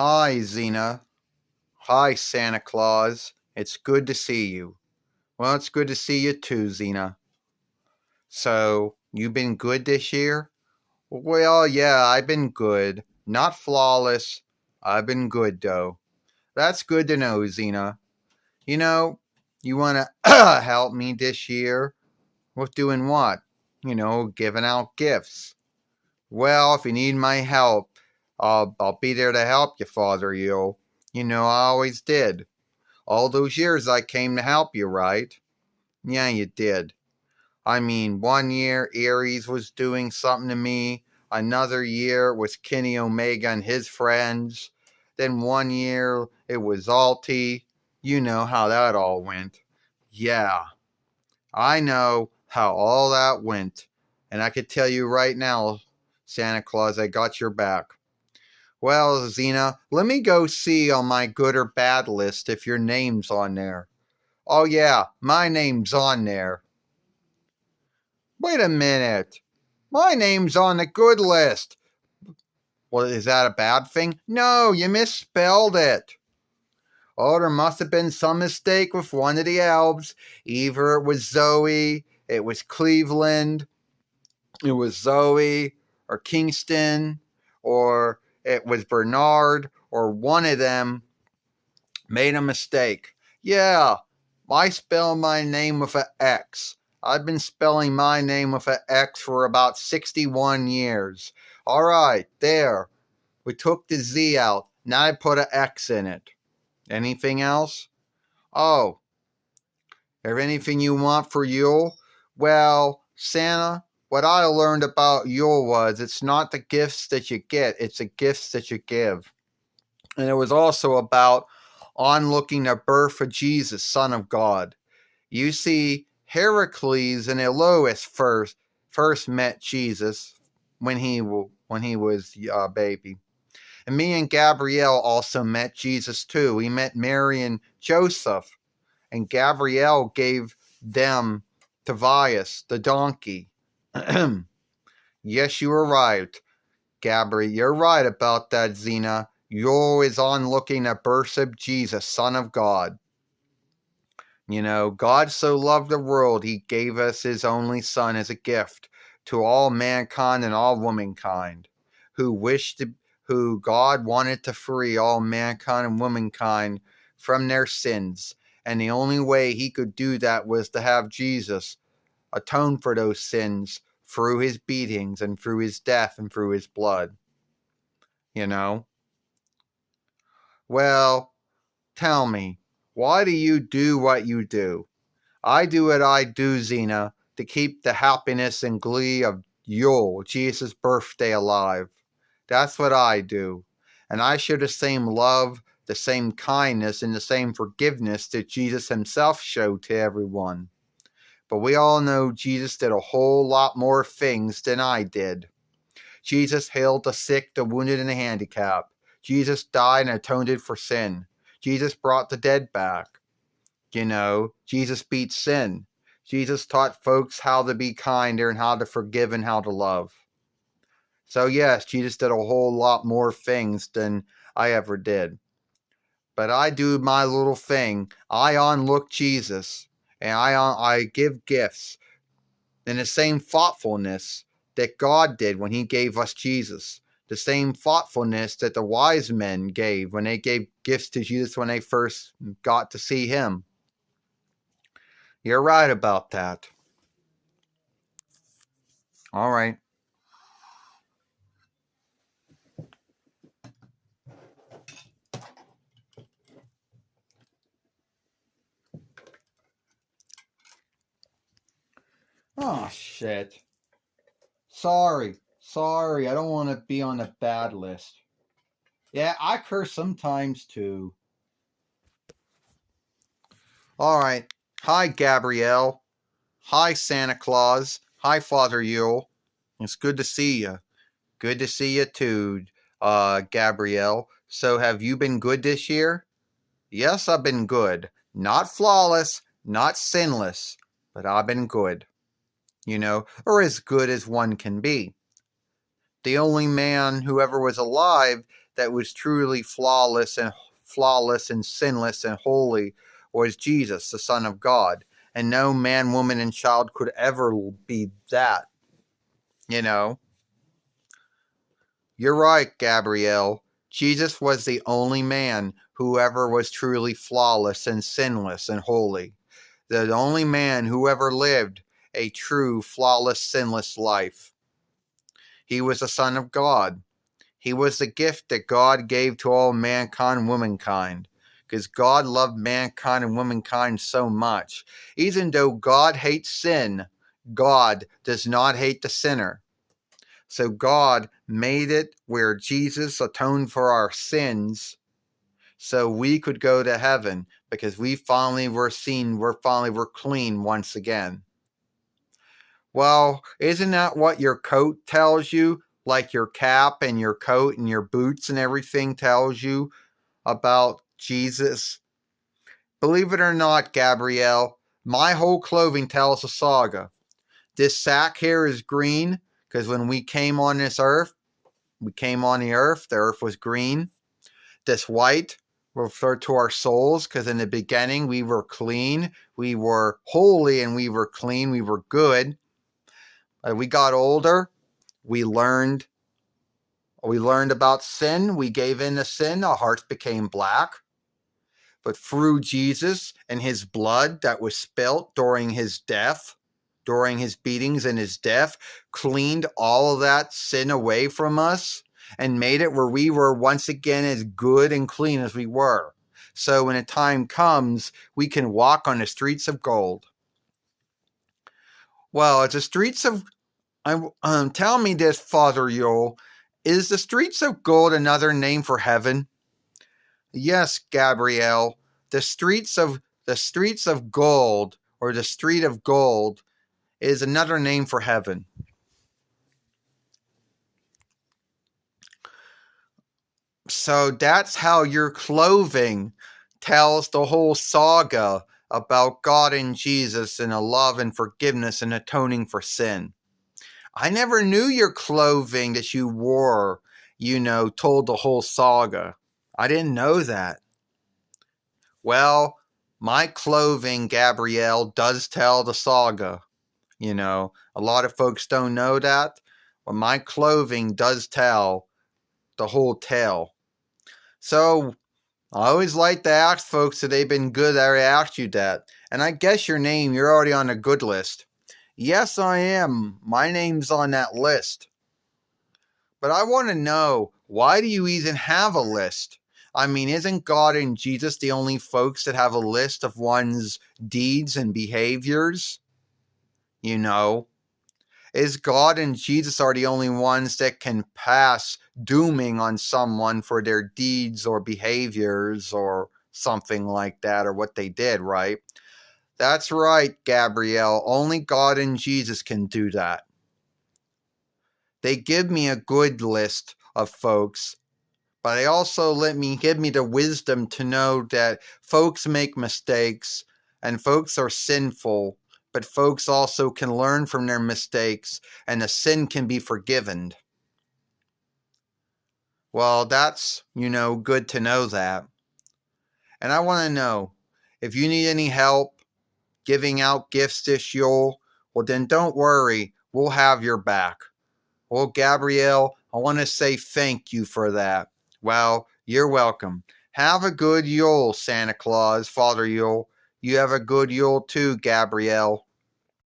Hi, Xena. Hi, Santa Claus. It's good to see you. Well, it's good to see you too, Xena. So, you been good this year? Well, yeah, I've been good. Not flawless. I've been good, though. That's good to know, Xena. You know, you want to help me this year? With doing what? Giving out gifts. Well, if you need my help, I'll be there to help you, Father Yule. I always did. All those years I came to help you, right? Yeah, you did. I mean, one year Ares was doing something to me. Another year it was Kenny Omega and his friends. Then one year it was Alti. You know how that all went. Yeah, I know how all that went. And I could tell you right now, Santa Claus, I got your back. Well, Xena, let me go see on my good or bad list if your name's on there. Oh, yeah, my name's on there. Wait a minute. My name's on the good list. Well, is that a bad thing? No, you misspelled it. Oh, there must have been some mistake with one of the elves. Either it was Zoe, it was Cleveland, it was Zoe, or Kingston, or it was Bernard, or one of them made a mistake. Yeah, I spell my name with an X. I've been spelling my name with an X for about 61 years. All right, there. We took the Z out. Now I put an X in it. Anything else? Oh, have anything you want for Yule? Well, Santa, what I learned about Yule was it's not the gifts that you get, it's the gifts that you give. And it was also about onlooking the birth of Jesus, Son of God. You see, Heracles and Elois first met Jesus when he was a baby. And me and Gabrielle also met Jesus too. We met Mary and Joseph, and Gabrielle gave them Tobias, the donkey. Yes, you were right, Gabrielle. You're right about that, Xena. You're always on looking at birth of Jesus, Son of God. God so loved the world, he gave us his only Son as a gift to all mankind and all womankind, who God wanted to free all mankind and womankind from their sins. And the only way he could do that was to have Jesus atone for those sins through his beatings and through his death and through his blood. You know? Well, tell me, why do you do what you do? I do what I do, Xena, to keep the happiness and glee of Yule, Jesus' birthday, alive. That's what I do. And I show the same love, the same kindness, and the same forgiveness that Jesus himself showed to everyone. But we all know Jesus did a whole lot more things than I did. Jesus healed the sick, the wounded, and the handicapped. Jesus died and atoned for sin. Jesus brought the dead back. Jesus beat sin. Jesus taught folks how to be kinder and how to forgive and how to love. So yes, Jesus did a whole lot more things than I ever did. But I do my little thing. I onlook Jesus, and I give gifts in the same thoughtfulness that God did when he gave us Jesus. The same thoughtfulness that the wise men gave when they gave gifts to Jesus when they first got to see him. You're right about that. All right. Oh, shit. Sorry. I don't want to be on the bad list. Yeah, I curse sometimes too. All right. Hi, Gabrielle. Hi, Santa Claus. Hi, Father Yule. It's good to see you. Good to see you too, Gabrielle. So, have you been good this year? Yes, I've been good. Not flawless, not sinless, but I've been good. Or as good as one can be. The only man who ever was alive that was truly flawless and sinless and holy was Jesus, the Son of God. And no man, woman, and child could ever be that. You know? You're right, Gabrielle. Jesus was the only man who ever was truly flawless and sinless and holy. The only man who ever lived a true, flawless, sinless life. He was the Son of God. He was the gift that God gave to all mankind and womankind. Because God loved mankind and womankind so much. Even though God hates sin, God does not hate the sinner. So God made it where Jesus atoned for our sins so we could go to heaven because we finally were clean once again. Well, isn't that what your coat tells you? Like your cap and your coat and your boots and everything tells you about Jesus? Believe it or not, Gabrielle, my whole clothing tells a saga. This sack here is green because when we came on this earth, the earth was green. This white referred to our souls because in the beginning we were clean, we were holy, and we were clean, we were good. As we got older, we learned about sin. We gave in to sin. Our hearts became black. But through Jesus and his blood that was spilt during his death, during his beatings and his death, cleaned all of that sin away from us and made it where we were once again as good and clean as we were. So when a time comes, we can walk on the streets of gold. Well, it's the streets of... tell me this, Father Yule. Is the streets of gold another name for heaven? Yes, Gabrielle. The streets of gold, or the street of gold, is another name for heaven. So that's how your clothing tells the whole saga about God and Jesus and a love and forgiveness and atoning for sin. I never knew your clothing that you wore, told the whole saga. I didn't know that. Well, my clothing, Gabrielle, does tell the saga. A lot of folks don't know that, but my clothing does tell the whole tale. So I always like to ask folks if they've been good that I asked you that. And I guess your name, you're already on a good list. Yes, I am. My name's on that list. But I want to know, why do you even have a list? I mean, isn't God and Jesus the only folks that have a list of one's deeds and behaviors? Is God and Jesus are the only ones that can pass dooming on someone for their deeds or behaviors or something like that, or what they did, right? That's right, Gabrielle. Only God and Jesus can do that. They give me a good list of folks, but they also give me the wisdom to know that folks make mistakes and folks are sinful, but folks also can learn from their mistakes and the sin can be forgiven. Well, that's, good to know that. And I want to know, if you need any help giving out gifts this Yule, well then don't worry, we'll have your back. Well, Gabrielle, I want to say thank you for that. Well, you're welcome. Have a good Yule, Santa Claus, Father Yule. You have a good Yule too, Gabrielle.